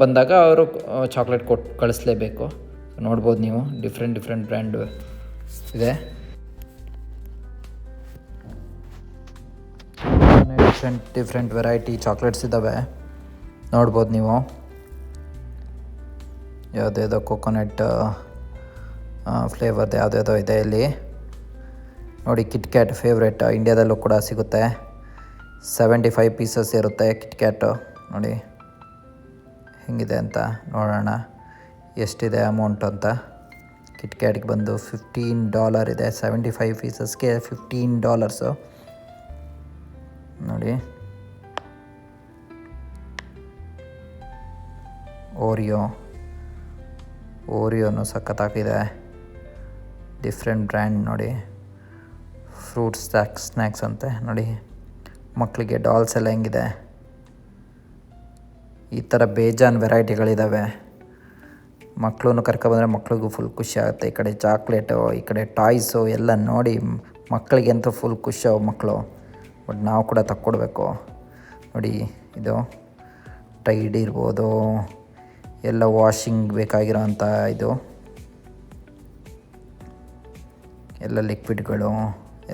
ಬಂದಾಗ ಅವರು ಚಾಕ್ಲೇಟ್ ಕೊಟ್ಟು ಕಳಿಸ್ಲೇಬೇಕು. ನೋಡ್ಬೋದು ನೀವು, ಡಿಫ್ರೆಂಟ್ ಬ್ರ್ಯಾಂಡ್ ಇದೆ. ಡಿಫ್ರೆಂಟ್ ವೆರೈಟಿ ಚಾಕ್ಲೇಟ್ಸ್ ಇದ್ದಾವೆ ನೋಡ್ಬೋದು ನೀವು. ಯಾವುದೇದೋ ಕೊಕೊನಟ್ ಫ್ಲೇವರ್ದು ಯಾವುದೇದೋ ಇದೆ ಇಲ್ಲಿ ನೋಡಿ. ಕಿಟ್ಕ್ಯಾಟ್ ಫೇವ್ರೇಟ್, ಇಂಡಿಯಾದಲ್ಲೂ ಕೂಡ ಸಿಗುತ್ತೆ. 75 ಪೀಸಸ್ ಇರುತ್ತೆ ಕಿಟ್ಕ್ಯಾಟು ನೋಡಿ. ಹೆಂಗಿದೆ ಅಂತ ನೋಡೋಣ, ಎಷ್ಟಿದೆ ಅಮೌಂಟ್ ಅಂತ. ಕಿಟ್ಕ್ಯಾಟ್ಗೆ ಬಂದು $15 ಇದೆ. 75 ಪೀಸಸ್ಗೆ $15 ನೋಡಿ. ಓರಿಯೋನು ಸಖತ್ತಾಗಿದೆ. ಡಿಫ್ರೆಂಟ್ ಬ್ರ್ಯಾಂಡ್ ನೋಡಿ. ಫ್ರೂಟ್ ಸ್ನ್ಯಾಕ್ಸ್ ಅಂತೆ ನೋಡಿ. ಮಕ್ಕಳಿಗೆ ಡಾಲ್ಸ್ ಎಲ್ಲ ಹೆಂಗಿದೆ. ಈ ಥರ ಬೇಜಾನ್ ವೆರೈಟಿಗಳಿದ್ದಾವೆ ಮಕ್ಕಳನ್ನು ಕರ್ಕೊಬಂದರೆ ಮಕ್ಳಿಗೂ ಫುಲ್ ಖುಷಿ ಆಗುತ್ತೆ. ಈ ಕಡೆ ಚಾಕ್ಲೇಟು, ಈ ಕಡೆ ಟಾಯ್ಸು ಎಲ್ಲ ನೋಡಿ ಮಕ್ಕಳಿಗಂತೂ ಫುಲ್ ಖುಷಿ ಮಕ್ಕಳು. ಬಟ್ ನಾವು ಕೂಡ ತಕ್ಕೊಡ್ಬೇಕು. ನೋಡಿ ಇದು ಟೈಡ್ ಇರ್ಬೋದು, ಎಲ್ಲ ವಾಷಿಂಗ್ ಬೇಕಾಗಿರೋ ಅಂಥ ಇದು ಎಲ್ಲ ಲಿಕ್ವಿಡ್ಗಳು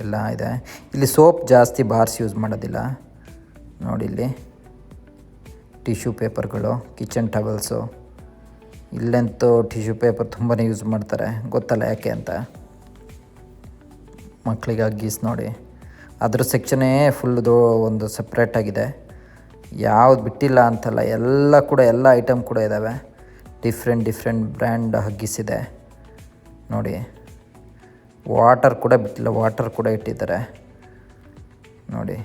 ಎಲ್ಲ ಇದೆ. ಇಲ್ಲಿ ಸೋಪ್ ಜಾಸ್ತಿ ಬಾರ್ಸ್ ಯೂಸ್ ಮಾಡೋದಿಲ್ಲ ನೋಡಿ. ಇಲ್ಲಿ ಟಿಶ್ಯೂ ಪೇಪರ್ಗಳು, ಕಿಚನ್ ಟವಲ್ಸು, ಇಲ್ಲಂತೂ ಟಿಶ್ಯೂ ಪೇಪರ್ ತುಂಬಾ ಯೂಸ್ ಮಾಡ್ತಾರೆ, ಗೊತ್ತಲ್ಲ ಯಾಕೆ ಅಂತ. ಮಕ್ಕಳಿಗೆ ಹಗ್ಗೀಸ್ ನೋಡಿ, ಅದ್ರ ಸೆಕ್ಷನೇ ಫುಲ್ದು ಒಂದು ಸಪ್ರೇಟಾಗಿದೆ. ಯಾವುದು ಬಿಟ್ಟಿಲ್ಲ ಅಂತಲ್ಲ, ಎಲ್ಲ ಐಟಮ್ ಕೂಡ ಇದ್ದಾವೆ. ಡಿಫ್ರೆಂಟ್ ಬ್ರ್ಯಾಂಡ್ ಹಗ್ಗೀಸ್ ಇದೆ ನೋಡಿ. ವಾಟರ್ ಕೂಡ ಬಿಟ್ಟಿಲ್ಲ, ವಾಟರ್ ಕೂಡ ಇಟ್ಟಿದ್ದಾರೆ ನೋಡಿ.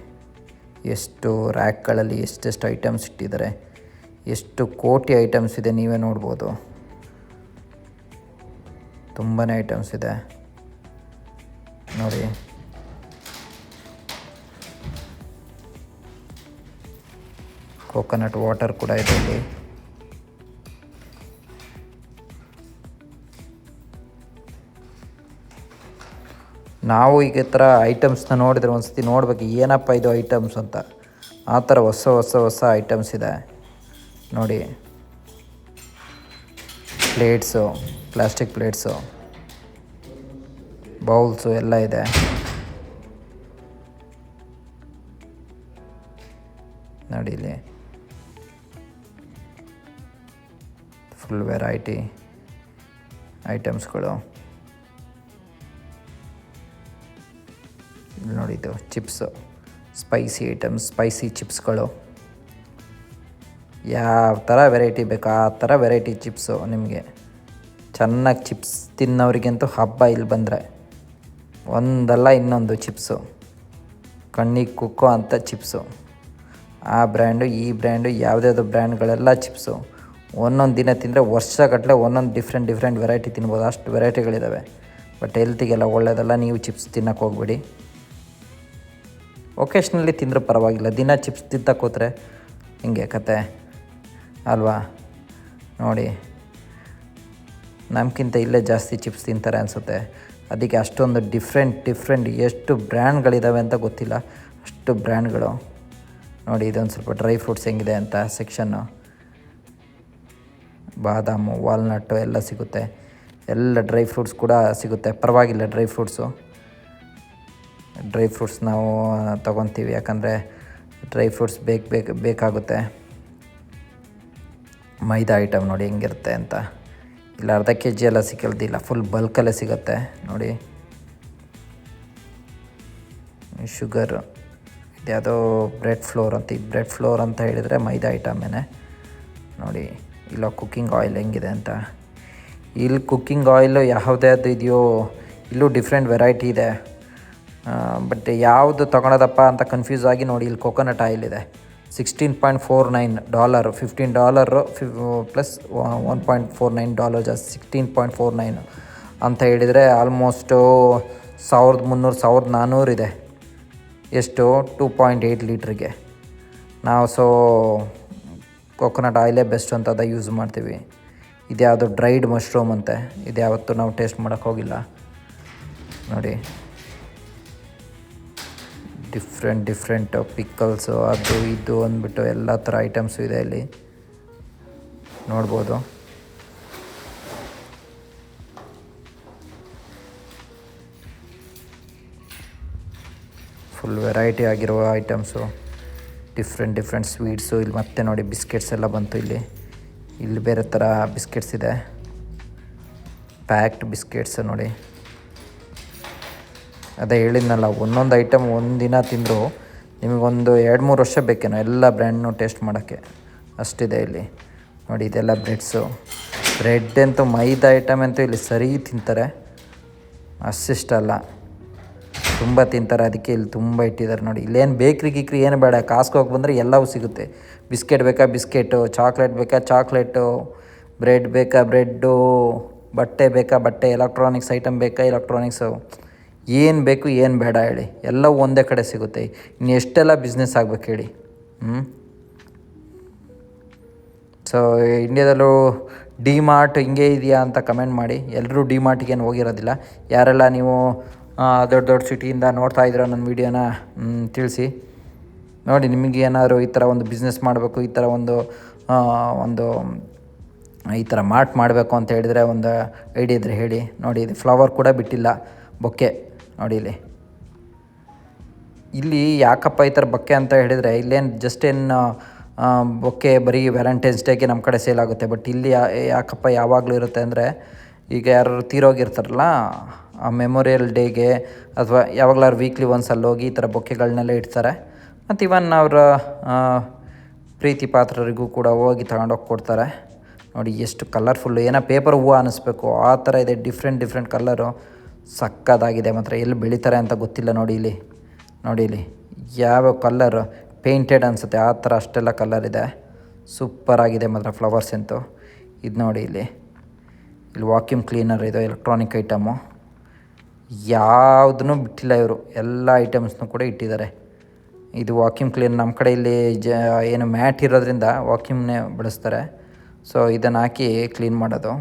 ಎಷ್ಟು ರ್ಯಾಕ್ಗಳಲ್ಲಿ ಎಷ್ಟೆಷ್ಟು ಐಟಮ್ಸ್ ಇಟ್ಟಿದ್ದಾರೆ, ಎಷ್ಟು ಕೋಟಿ ಐಟಮ್ಸ್ ಇದೆ ನೀವೇ ನೋಡ್ಬೋದು. ತುಂಬಾ ಐಟಮ್ಸ್ ಇದೆ ನೋಡಿ. ಕೋಕೋನಟ್ ವಾಟರ್ ಕೂಡ ಇದೆ ಇಲ್ಲಿ. ನಾವು ಈಗ ಈ ಥರ ಐಟಮ್ಸ್ನ ನೋಡಿದರೆ ಒಂದು ಸತಿ ನೋಡ್ಬೇಕು, ಏನಪ್ಪ ಇದು ಐಟಮ್ಸ್ ಅಂತ. ಆ ಥರ ಹೊಸ ಐಟಮ್ಸ್ ಇದೆ ನೋಡಿ. ಪ್ಲೇಟ್ಸು, ಪ್ಲಾಸ್ಟಿಕ್ ಪ್ಲೇಟ್ಸು, ಬೌಲ್ಸು ಎಲ್ಲ ಇದೆ ನೋಡಿ. ಇಲ್ಲಿ ಫುಲ್ ವೆರೈಟಿ ಐಟಮ್ಸ್ಗಳು. ಇಲ್ಲಿ ನೋಡಿ, ಇದು ಚಿಪ್ಸು, ಸ್ಪೈಸಿ ಐಟಮ್ಸ್, ಸ್ಪೈಸಿ ಚಿಪ್ಸ್ಗಳು. ಯಾವ ಥರ ವೆರೈಟಿ ಬೇಕೋ ಆ ಥರ ವೆರೈಟಿ ಚಿಪ್ಸು. ನಿಮಗೆ ಚೆನ್ನಾಗಿ ಚಿಪ್ಸ್ ತಿನ್ನೋರಿಗಂತೂ ಹಬ್ಬ ಇಲ್ಲಿ ಬಂದರೆ. ಒಂದಲ್ಲ ಇನ್ನೊಂದು ಚಿಪ್ಸು, ಕಣ್ಣಿಗೆ ಕುಕ್ಕೋ ಅಂಥ ಚಿಪ್ಸು. ಆ ಬ್ರ್ಯಾಂಡು ಈ ಬ್ರ್ಯಾಂಡು ಯಾವುದ್ಯಾವುದು ಬ್ರ್ಯಾಂಡ್ಗಳೆಲ್ಲ ಚಿಪ್ಸು. ಒಂದೊಂದು ದಿನ ತಿಂದರೆ ವರ್ಷಗಟ್ಟಲೆ ಒಂದೊಂದು ಡಿಫ್ರೆಂಟ್ ವೆರೈಟಿ ತಿನ್ಬೋದು, ಅಷ್ಟು ವೆರೈಟಿಗಳಿದ್ದಾವೆ. ಬಟ್ ಹೆಲ್ತಿಗೆಲ್ಲ ಒಳ್ಳೆಯದಲ್ಲ, ನೀವು ಚಿಪ್ಸ್ ತಿನ್ನೋಕ್ಕೆ ಹೋಗ್ಬೇಡಿ. ಒಕೇಶ್ನಲ್ಲಿ ತಿಂದರೆ ಪರವಾಗಿಲ್ಲ, ದಿನ ಚಿಪ್ಸ್ ತಿಂತಕ್ಕೆ ಹೋದರೆ ಹಿಂಗೆ ಕತೆ ಅಲ್ವಾ ನೋಡಿ. ನಮ್ಗಿಂತ ಇಲ್ಲೇ ಜಾಸ್ತಿ ಚಿಪ್ಸ್ ತಿಂತಾರೆ ಅನಿಸುತ್ತೆ. ಅದಕ್ಕೆ ಅಷ್ಟೊಂದು ಡಿಫ್ರೆಂಟ್ ಎಷ್ಟು ಬ್ರ್ಯಾಂಡ್ಗಳಿದ್ದಾವೆ ಅಂತ ಗೊತ್ತಿಲ್ಲ, ಅಷ್ಟು ಬ್ರ್ಯಾಂಡ್ಗಳು ನೋಡಿ. ಇದೊಂದು ಸ್ವಲ್ಪ ಡ್ರೈ ಫ್ರೂಟ್ಸ್ ಹೆಂಗಿದೆ ಅಂತ ಸೆಕ್ಷನ್ನು. ಬಾದಾಮು, ವಾಲ್ನಟ್ಟು ಎಲ್ಲ ಸಿಗುತ್ತೆ. ಎಲ್ಲ ಡ್ರೈ ಫ್ರೂಟ್ಸ್ ಕೂಡ ಸಿಗುತ್ತೆ, ಪರವಾಗಿಲ್ಲ. ಡ್ರೈ ಫ್ರೂಟ್ಸ್ ನಾವು ತೊಗೊತೀವಿ, ಯಾಕಂದರೆ ಡ್ರೈ ಫ್ರೂಟ್ಸ್ ಬೇಕಾಗುತ್ತೆ. ಮೈದಾ ಐಟಮ್ ನೋಡಿ ಹೆಂಗಿರುತ್ತೆ ಅಂತ. ಇಲ್ಲ ಅರ್ಧ kg ಎಲ್ಲ ಸಿಕ್ಕಲ್ದಿಲ್ಲ, ಫುಲ್ ಬಲ್ಕಲ್ಲೇ ಸಿಗುತ್ತೆ ನೋಡಿ. ಶುಗರು, ಇದ್ಯಾವುದೋ ಬ್ರೆಡ್ ಫ್ಲೋರ್ ಅಂತ ಹೇಳಿದರೆ ಮೈದಾ ಐಟಮೇನೆ ನೋಡಿ. ಇಲ್ಲ ಕುಕ್ಕಿಂಗ್ ಆಯಿಲ್ ಹೆಂಗಿದೆ ಅಂತ. ಇಲ್ಲಿ ಕುಕ್ಕಿಂಗ್ ಆಯಿಲು ಯಾವುದ್ಯಾವುದು ಇದೆಯೋ, ಇಲ್ಲೂ ಡಿಫ್ರೆಂಟ್ ವೆರೈಟಿ ಇದೆ. ಬಟ್ ಯಾವುದು ತೊಗೊಳೋದಪ್ಪ ಅಂತ ಕನ್ಫ್ಯೂಸ್ ಆಗಿ ನೋಡಿ. ಇಲ್ಲಿ ಕೊಕೊನಟ್ ಆಯಿಲ್ ಇದೆ, $16.49, $15 ಪ್ಲಸ್ $1.49 ಜಾಸ್ತಿ, $16.49 ಅಂತ ಹೇಳಿದರೆ ಆಲ್ಮೋಸ್ಟು 1300-1400 ಇದೆ. ಎಷ್ಟು? 2.8 ಲೀಟ್ರಿಗೆ. ನಾವು ಕೊಕೊನಟ್ ಆಯಿಲೇ ಬೆಸ್ಟ್ ಅಂತ ಅದ ಯೂಸ್ ಮಾಡ್ತೀವಿ. ಇದ್ಯಾವುದು ಡ್ರೈಡ್ ಮಶ್ರೂಮ್ ಅಂತೆ, ಇದ್ಯಾವತ್ತೂ ನಾವು ಟೇಸ್ಟ್ ಮಾಡೋಕ್ಕೆ ಹೋಗಿಲ್ಲ ನೋಡಿ. ಡಿಫ್ರೆಂಟ್ ಪಿಕ್ಕಲ್ಸು, ಅದು ಇದು ಅಂದ್ಬಿಟ್ಟು ಎಲ್ಲ ಥರ ಐಟಮ್ಸು ಇದೆ ಇಲ್ಲಿ ನೋಡ್ಬೋದು. ಫುಲ್ ವೆರೈಟಿ ಆಗಿರುವ ಐಟಮ್ಸು, ಡಿಫ್ರೆಂಟ್ ಸ್ವೀಟ್ಸು. ಇಲ್ಲಿ ಮತ್ತೆ ನೋಡಿ ಬಿಸ್ಕೆಟ್ಸ್ ಎಲ್ಲ ಬಂತು. ಇಲ್ಲಿ ಬೇರೆ ಥರ ಬಿಸ್ಕೆಟ್ಸ್ ಇದೆ, ಪ್ಯಾಕ್ಡ್ ಬಿಸ್ಕೆಟ್ಸ್ ನೋಡಿ. ಅದೇ ಹೇಳಿದ್ನಲ್ಲ, ಒಂದೊಂದು ಐಟಮ್ ಒಂದಿನ ತಿಂದರೂ ನಿಮಗೊಂದು 2-3 ವರ್ಷ ಬೇಕೇನೋ ಎಲ್ಲ ಬ್ರ್ಯಾಂಡ್ನು ಟೇಸ್ಟ್ ಮಾಡೋಕ್ಕೆ, ಅಷ್ಟಿದೆ ಇಲ್ಲಿ ನೋಡಿ. ಇದೆಲ್ಲ ಬ್ರೆಡ್ ಅಂತೂ ಮೈದಾ ಐಟಮ್ ಅಂತೂ ಇಲ್ಲಿ ಸರಿ ತಿಂತಾರೆ, ಅಷ್ಟಿಷ್ಟಲ್ಲ ತುಂಬ ತಿಂತಾರೆ. ಅದಕ್ಕೆ ಇಲ್ಲಿ ತುಂಬ ಇಟ್ಟಿದ್ದಾರೆ ನೋಡಿ. ಇಲ್ಲೇನು ಬೇಕ್ರಿ ಏನು ಬೇಡ, ಕಾಸ್ಗೆ ಹೋಗಿ ಬಂದರೆ ಎಲ್ಲವೂ ಸಿಗುತ್ತೆ. ಬಿಸ್ಕೆಟ್ ಬೇಕಾ ಬಿಸ್ಕೆಟು, ಚಾಕ್ಲೇಟ್ ಬೇಕಾ ಚಾಕ್ಲೇಟು, ಬ್ರೆಡ್ ಬೇಕಾ ಬ್ರೆಡ್ಡು, ಬಟ್ಟೆ ಬೇಕಾ ಬಟ್ಟೆ, ಎಲೆಕ್ಟ್ರಾನಿಕ್ಸ್ ಐಟಮ್ ಬೇಕಾ ಎಲೆಕ್ಟ್ರಾನಿಕ್ಸು, ಏನು ಬೇಕು ಏನು ಬೇಡ ಹೇಳಿ, ಎಲ್ಲವೂ ಒಂದೇ ಕಡೆ ಸಿಗುತ್ತೆ. ಇನ್ನು ಎಷ್ಟೆಲ್ಲ ಬಿಸ್ನೆಸ್ ಆಗ್ಬೇಕು ಹೇಳಿ. ಸೊ ಇಂಡಿಯಾದಲ್ಲೂ ಡಿ ಮಾರ್ಟ್ ಹಿಂಗೆ ಇದೆಯಾ ಅಂತ ಕಮೆಂಟ್ ಮಾಡಿ. ಎಲ್ಲರೂ ಡಿ ಮಾರ್ಟಿಗೇನು ಹೋಗಿರೋದಿಲ್ಲ. ಯಾರೆಲ್ಲ ನೀವು ದೊಡ್ಡ ದೊಡ್ಡ ಸಿಟಿಯಿಂದ ನೋಡ್ತಾ ಇದ್ದೀರೋ ನನ್ನ ವೀಡಿಯೋನ ತಿಳಿಸಿ. ನೋಡಿ, ನಿಮಗೆ ಏನಾದರೂ ಈ ಥರ ಒಂದು ಬಿಸ್ನೆಸ್ ಮಾಡಬೇಕು, ಈ ಥರ ಒಂದು ಈ ಥರ ಮಾರ್ಟ್ ಮಾಡಬೇಕು ಅಂತ ಹೇಳಿದರೆ ಒಂದು ಐಡಿಯಾ ಇದ್ದರೆ ಹೇಳಿ. ನೋಡಿ, ಇದು ಫ್ಲವರ್ ಕೂಡ ಬಿಟ್ಟಿಲ್ಲ, ಬೊಕ್ಕೆ ನೋಡಿ ಇಲ್ಲಿ ಯಾಕಪ್ಪ ಈ ಥರ ಬೊಕ್ಕೆ ಅಂತ ಹೇಳಿದರೆ, ಇಲ್ಲೇನು ಜಸ್ಟ್ ಏನು ಬೊಕ್ಕೆ ಬರೀ ವ್ಯಾಲೆಂಟೈನ್ಸ್ ಡೇಗೆ ನಮ್ಮ ಕಡೆ ಸೇಲ್ ಆಗುತ್ತೆ. ಬಟ್ ಇಲ್ಲಿ ಯಾಕಪ್ಪ ಯಾವಾಗಲೂ ಇರುತ್ತೆ ಅಂದರೆ, ಈಗ ಯಾರು ತೀರೋಗಿರ್ತಾರಲ್ಲ ಆ ಮೆಮೋರಿಯಲ್ ಡೇಗೆ ಅಥವಾ ಯಾವಾಗಲಾದ್ರು ವೀಕ್ಲಿ ಒಂದ್ಸಲ ಹೋಗಿ ಈ ಥರ ಬೊಕ್ಕೆಗಳನ್ನೆಲ್ಲ ಇಡ್ತಾರೆ. ಮತ್ತು ಇವನ್ ಅವರ ಪ್ರೀತಿ ಪಾತ್ರರಿಗೂ ಕೂಡ ಹೋಗಿ ತಗೊಂಡೋಗಿ ಕೊಡ್ತಾರೆ. ನೋಡಿ ಎಷ್ಟು ಕಲರ್ಫುಲ್ಲು, ಏನೋ ಪೇಪರ್ ಹೂವು ಅನ್ನಿಸ್ಬೇಕು ಆ ಥರ ಇದೆ. ಡಿಫ್ರೆಂಟ್ ಕಲರು ಸಕ್ಕದಾಗಿದೆ. ಮಾತ್ರ ಎಲ್ಲಿ ಬೆಳೀತಾರೆ ಅಂತ ಗೊತ್ತಿಲ್ಲ. ನೋಡಿ ಇಲ್ಲಿ ಯಾವ ಕಲರ್ ಪೇಂಟೆಡ್ ಅನಿಸುತ್ತೆ ಆ ಥರ ಅಷ್ಟೆಲ್ಲ ಕಲರ್ ಇದೆ. ಸೂಪರಾಗಿದೆ ಮಾತ್ರ ಫ್ಲವರ್ಸ್ ಅಂತೂ. ಇದು ನೋಡಿ ಇಲ್ಲಿ ವಾಕ್ಯೂಮ್ ಕ್ಲೀನರ್, ಇದು ಎಲೆಕ್ಟ್ರಾನಿಕ್ ಐಟಮು. ಯಾವುದನ್ನೂ ಬಿಟ್ಟಿಲ್ಲ ಇವರು, ಎಲ್ಲ ಐಟಮ್ಸ್ನೂ ಕೂಡ ಇಟ್ಟಿದ್ದಾರೆ. ಇದು ವಾಕ್ಯೂಮ್ ಕ್ಲೀನರ್. ನಮ್ಮ ಕಡೆ ಇಲ್ಲಿ ಏನು ಮ್ಯಾಟ್ ಇರೋದ್ರಿಂದ ವಾಕ್ಯೂಮ್ನೇ ಬಳಸ್ತಾರೆ. ಸೊ ಇದನ್ನು ಹಾಕಿ ಕ್ಲೀನ್ ಮಾಡೋದು.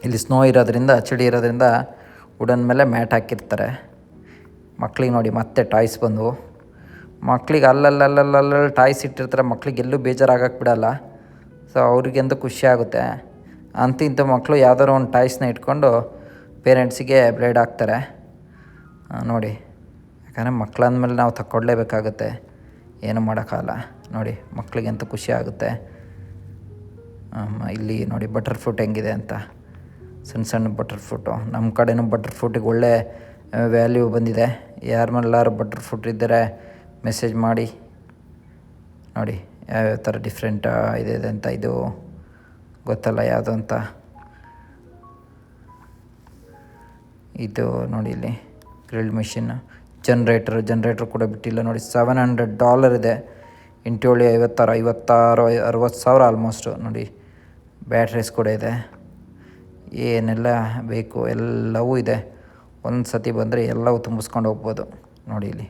ಇಲ್ಲಿ ಸ್ನೋ ಇರೋದ್ರಿಂದ, ಚಳಿ ಇರೋದ್ರಿಂದ ವುಡನ್ ಮೇಲೆ ಮ್ಯಾಟ್ ಹಾಕಿರ್ತಾರೆ. ಮಕ್ಳಿಗೆ ನೋಡಿ ಮತ್ತೆ ಟಾಯ್ಸ್ ಬಂದವು. ಮಕ್ಳಿಗೆ ಅಲ್ಲಲ್ಲಿ ಟಾಯ್ಸ್ ಇಟ್ಟಿರ್ತಾರೆ. ಮಕ್ಳಿಗೆ ಎಲ್ಲೂ ಬೇಜಾರಾಗಕ್ಕೆ ಬಿಡೋಲ್ಲ. ಸೊ ಅವ್ರಿಗೆಂದು ಖುಷಿ ಆಗುತ್ತೆ. ಇಂಥ ಮಕ್ಕಳು ಯಾವ್ದಾದ್ರು ಒಂದು ಟಾಯ್ಸ್ನ ಇಟ್ಕೊಂಡು ಪೇರೆಂಟ್ಸಿಗೆ ಬ್ಲೇಡ್ ಹಾಕ್ತಾರೆ. ನೋಡಿ, ಯಾಕಂದರೆ ಮಕ್ಕಳಂದ್ಮೇಲೆ ನಾವು ತಕ್ಕೊಡ್ಲೇಬೇಕಾಗುತ್ತೆ, ಏನು ಮಾಡೋಕ್ಕಾಗಲ್ಲ. ನೋಡಿ, ಮಕ್ಕಳಿಗೆಂತ ಖುಷಿ ಆಗುತ್ತೆ. ಇಲ್ಲಿ ನೋಡಿ ಬಟರ್ ಫ್ರೂಟ್ ಹೆಂಗಿದೆ ಅಂತ, ಸಣ್ಣ ಬಟರ್ ಫ್ರೂಟು. ನಮ್ಮ ಕಡೆನೂ ಬಟರ್ ಫ್ರೂಟಿಗೆ ಒಳ್ಳೆ ವ್ಯಾಲ್ಯೂ ಬಂದಿದೆ. ಯಾರ ಮೇಲೆಲ್ಲರೂ ಬಟರ್ ಫ್ರೂಟ್ ಇದ್ದರೆ ಮೆಸೇಜ್ ಮಾಡಿ. ನೋಡಿ ಯಾವ್ಯಾವ ಥರ ಡಿಫ್ರೆಂಟ್ ಇದೆ ಅಂತ. ಇದು ಗೊತ್ತಲ್ಲ ಯಾವುದು ಅಂತ. ಇದು ನೋಡಿ ಇಲ್ಲಿ ಗ್ರಿಲ್ ಮಿಷಿನ್, ಜನ್ರೇಟ್ರ್ ಕೂಡ ಬಿಟ್ಟಿಲ್ಲ. ನೋಡಿ $700 ಇದೆ. 8 60,000 ಆಲ್ಮೋಸ್ಟು. ನೋಡಿ ಬ್ಯಾಟ್ರೀಸ್ ಕೂಡ ಇದೆ. ಏನೆಲ್ಲ ಬೇಕು ಎಲ್ಲವೂ ಇದೆ. ಒಂದು ಸತಿ ಬಂದರೆ ಎಲ್ಲವೂ ತುಂಬಿಸ್ಕೊಂಡು ಹೋಗ್ಬೋದು. ನೋಡಿ ಇಲ್ಲಿ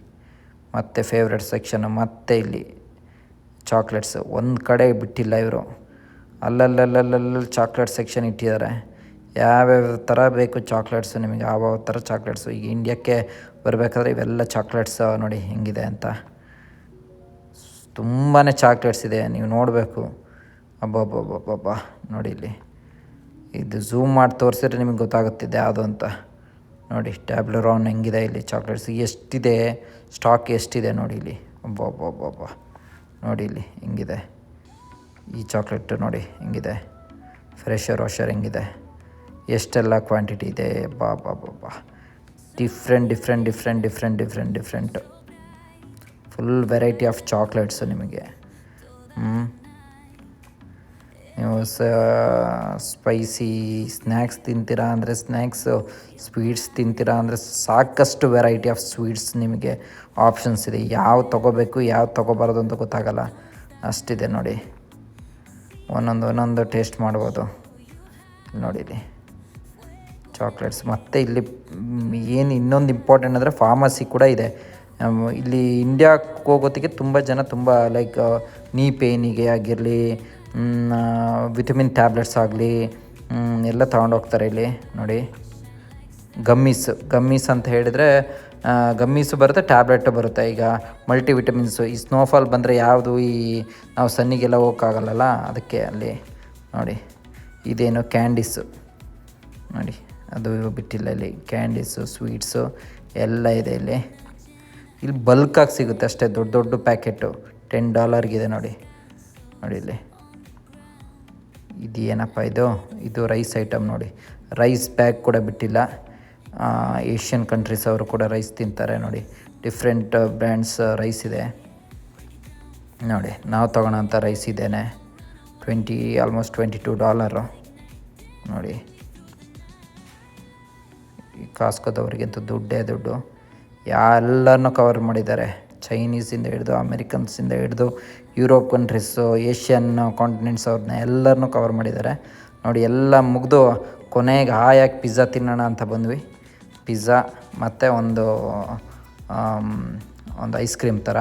ಮತ್ತು ಫೇವ್ರೆಟ್ ಸೆಕ್ಷನ್ನು. ಮತ್ತು ಇಲ್ಲಿ ಚಾಕ್ಲೇಟ್ಸು ಒಂದು ಕಡೆ ಬಿಟ್ಟಿಲ್ಲ ಇವರು. ಅಲ್ಲಲ್ಲಿ ಚಾಕ್ಲೇಟ್ ಸೆಕ್ಷನ್ ಇಟ್ಟಿದ್ದಾರೆ. ಯಾವ್ಯಾವ ಥರ ಬೇಕು ಚಾಕ್ಲೇಟ್ಸು, ನಿಮಗೆ ಯಾವ ಥರ ಚಾಕ್ಲೇಟ್ಸು. ಈಗ ಇಂಡಿಯಾಕ್ಕೆ ಬರಬೇಕಾದ್ರೆ ಇವೆಲ್ಲ ಚಾಕ್ಲೇಟ್ಸ್ ನೋಡಿ ಹೆಂಗಿದೆ ಅಂತ. ತುಂಬಾ ಚಾಕ್ಲೇಟ್ಸ್ ಇದೆ, ನೀವು ನೋಡಬೇಕು. ಅಬ್ಬಬ್ಬಬ್ಬಬ್ಬ ನೋಡಿ ಇಲ್ಲಿ. ಇದು ಝೂಮ್ ಮಾಡಿ ತೋರಿಸಿದ್ರೆ ನಿಮಗೆ ಗೊತ್ತಾಗುತ್ತಿದೆ ಯಾವುದು ಅಂತ. ನೋಡಿ ಟ್ಯಾಬ್ಲರಾನ್ ಹೆಂಗಿದೆ ಇಲ್ಲಿ. ಚಾಕ್ಲೇಟ್ಸ್ ಎಷ್ಟಿದೆ, ಸ್ಟಾಕ್ ಎಷ್ಟಿದೆ ನೋಡಿ ಇಲ್ಲಿ. ಅಬ್ಬಬ್ಬಬ್ಬ ನೋಡಿ ಇಲ್ಲಿ ಹೆಂಗಿದೆ ಈ ಚಾಕ್ಲೇಟು. ನೋಡಿ ಹೆಂಗಿದೆ, ಫ್ರೆಶರ್ ವಾಷರ್ ಹೆಂಗಿದೆ, ಎಷ್ಟೆಲ್ಲ ಕ್ವಾಂಟಿಟಿ ಇದೆ. ಬಾ different full variety of chocolates ನಿಮಗೆ. ನೀವು ಸ್ಪೈಸಿ ಸ್ನ್ಯಾಕ್ಸ್ ತಿಂತೀರಾ ಅಂದರೆ ಸ್ನ್ಯಾಕ್ಸು, ಸ್ವೀಟ್ಸ್ ತಿಂತೀರಾ ಅಂದರೆ ಸಾಕಷ್ಟು ವೆರೈಟಿ ಆಫ್ ಸ್ವೀಟ್ಸ್ ನಿಮಗೆ ಆಪ್ಷನ್ಸ್ ಇದೆ. ಯಾವ್ದು ತೊಗೋಬೇಕು ಯಾವ್ದು ತೊಗೋಬಾರ್ದು ಅಂತ ಗೊತ್ತಾಗಲ್ಲ, ಅಷ್ಟಿದೆ ನೋಡಿ. ಒಂದೊಂದು ಟೇಸ್ಟ್ ಮಾಡ್ಬೋದು. ನೋಡಿ ಇಲ್ಲಿ ಚಾಕ್ಲೇಟ್ಸ್. ಮತ್ತು ಇಲ್ಲಿ ಏನು ಇನ್ನೊಂದು ಇಂಪಾರ್ಟೆಂಟ್ ಅಂದರೆ ಫಾರ್ಮಸಿ ಕೂಡ ಇದೆ. ಇಲ್ಲಿ ಇಂಡಿಯಾಕ್ಕೆ ಹೋಗೋತ್ತಿಗೆ ತುಂಬ ಜನ ಲೈಕ್ ನೀ ಪೇಯ್ನಿಗೆ ಆಗಿರಲಿ, ವಿಟಮಿನ್ ಟ್ಯಾಬ್ಲೆಟ್ಸ್ ಆಗಲಿ ಎಲ್ಲ ತೊಗೊಂಡೋಗ್ತಾರೆ ಇಲ್ಲಿ. ನೋಡಿ ಗಮ್ಮೀಸ್ ಅಂತ ಹೇಳಿದರೆ ಗಮ್ಮೀಸು ಬರುತ್ತೆ, ಟ್ಯಾಬ್ಲೆಟ್ ಬರುತ್ತೆ. ಈಗ ಮಲ್ಟಿ ವಿಟಮಿನ್ಸು. ಈ ಸ್ನೋಫಾಲ್ ಬಂದರೆ ಯಾವುದು ನಾವು ಸನ್ನಿಗೆಲ್ಲ ಹೋಗೋಕ್ಕಾಗಲ್ಲಲ್ಲ, ಅದಕ್ಕೆ ಅಲ್ಲಿ ನೋಡಿ. ಇದೇನು ಕ್ಯಾಂಡೀಸು ನೋಡಿ, ಅದು ಬಿಟ್ಟಿಲ್ಲ ಇಲ್ಲಿ. ಕ್ಯಾಂಡೀಸು, ಸ್ವೀಟ್ಸು ಎಲ್ಲ ಇದೆ ಇಲ್ಲಿ. ಬಲ್ಕಾಗಿ ಸಿಗುತ್ತೆ ಅಷ್ಟೇ, ದೊಡ್ಡ ಪ್ಯಾಕೆಟು $10 ನೋಡಿ ಇಲ್ಲಿ. ಇದು ಏನಪ್ಪ ಇದು ರೈಸ್ ಐಟಮ್ ನೋಡಿ. ರೈಸ್ ಬ್ಯಾಗ್ ಕೂಡ ಬಿಟ್ಟಿಲ್ಲ. ಏಷ್ಯನ್ ಕಂಟ್ರೀಸ್ ಅವರು ಕೂಡ ರೈಸ್ ತಿಂತಾರೆ ನೋಡಿ. ಡಿಫ್ರೆಂಟ್ ಬ್ರ್ಯಾಂಡ್ಸ್ ರೈಸ್ ಇದೆ ನೋಡಿ. ನಾವು ತೊಗೊಳೋಂಥ ರೈಸ್ ಇದೇನೆ ಆಲ್ಮೋಸ್ಟ್ $22 ನೋಡಿ. ಈ ಕಾಸ್ಕೋದವ್ರಿಗಂತೂ ದುಡ್ಡು. ಎಲ್ಲರನ್ನೂ ಕವರ್ ಮಾಡಿದ್ದಾರೆ. ಚೈನೀಸಿಂದ ಹಿಡಿದು, ಅಮೆರಿಕನ್ಸಿಂದ ಹಿಡಿದು, ಯುರೋಪ್ ಕಂಟ್ರೀಸು, ಏಷ್ಯನ್ ಕಾಂಟಿನೆಂಟ್ಸ್ ಅವ್ರನ್ನ ಎಲ್ಲರನ್ನೂ ಕವರ್ ಮಾಡಿದ್ದಾರೆ ನೋಡಿ. ಎಲ್ಲ ಮುಗಿದು ಕೊನೆಗೆ ಹಾಯಾಗಿ ಪಿಜ್ಜಾ ತಿನ್ನೋಣ ಅಂತ ಬಂದ್ವಿ. ಪಿಜ್ಜಾ ಮತ್ತು ಒಂದು ಐಸ್ ಕ್ರೀಮ್ ಥರ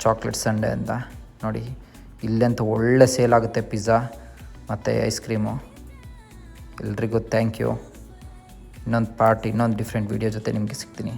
ಚಾಕ್ಲೇಟ್ ಸಂಡೆ ಅಂತ ನೋಡಿ. ಇಲ್ಲಂತೂ ಒಳ್ಳೆ ಸೇಲ್ ಆಗುತ್ತೆ ಪಿಜ್ಜಾ. ಮತ್ತು ಐಸ್ ಕ್ರೀಮು. ಎಲ್ರಿಗೂ ಥ್ಯಾಂಕ್ ಯು. ಇನ್ನೊಂದು ಡಿಫ್ರೆಂಟ್ ವೀಡಿಯೋ ಜೊತೆ ನಿಮಗೆ ಸಿಗ್ತೀನಿ.